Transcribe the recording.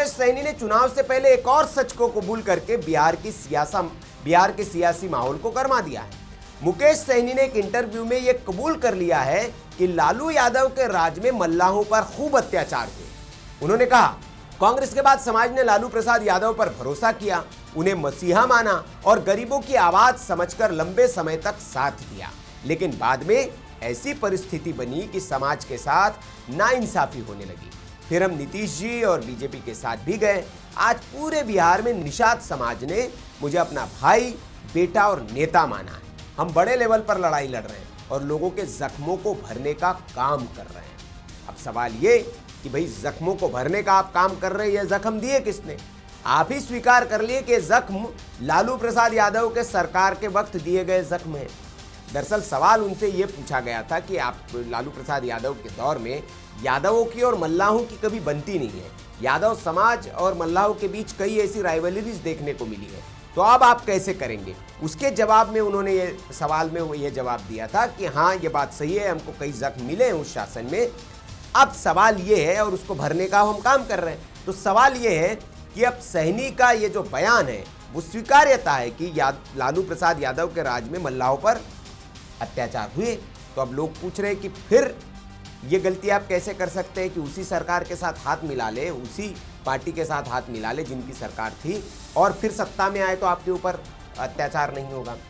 मुकेश सहनी ने चुनाव से पहले एक और सच को कबूल करके बिहार के सियासी माहौल को गरमा दिया है। मुकेश सहनी ने एक इंटरव्यू में यह कबूल कर लिया है कि लालू यादव के राज में मल्लाहों पर खूब अत्याचार हुए। उन्होंने कहा, कांग्रेस के बाद समाज ने लालू प्रसाद यादव पर भरोसा किया, उन्हें मसीहा माना और गरीबों की आवाज समझकर लंबे समय तक साथ दिया, लेकिन बाद में ऐसी परिस्थिति बनी कि समाज के साथ नाइंसाफी होने लगी। फिर हम नीतीश जी और बीजेपी के साथ भी गए। आज पूरे बिहार में निषाद समाज ने मुझे अपना भाई, बेटा और नेता माना है। हम बड़े लेवल पर लड़ाई लड़ रहे हैं और लोगों के जख्मों को भरने का काम कर रहे हैं। अब सवाल ये कि भाई जख्मों को भरने का आप काम कर रहे हैं, ये जख्म दिए किसने? आप ही स्वीकार कर लिए कि जख्म लालू प्रसाद यादव के सरकार के वक्त दिए गए जख्म हैं। दरअसल सवाल उनसे ये पूछा गया था कि आप लालू प्रसाद यादव के दौर में यादवों की और मल्लाहों की कभी बनती नहीं है, यादव समाज और मल्लाहों के बीच कई ऐसी राइवलरीज देखने को मिली है, तो अब आप कैसे करेंगे? उसके जवाब में उन्होंने ये सवाल में वो ये जवाब दिया था कि हाँ, ये बात सही है, हमको कई जख्म मिले हैं उस शासन में। अब सवाल ये है, और उसको भरने का हम काम कर रहे हैं। तो सवाल ये है कि अब सहनी का ये जो बयान है वो स्वीकार्यता है कि लालू प्रसाद यादव के राज में मल्लाहों पर अत्याचार हुए। तो अब लोग पूछ रहे हैं कि फिर ये गलती आप कैसे कर सकते हैं कि उसी सरकार के साथ हाथ मिला ले, उसी पार्टी के साथ हाथ मिला ले जिनकी सरकार थी, और फिर सत्ता में आए तो आपके ऊपर अत्याचार नहीं होगा।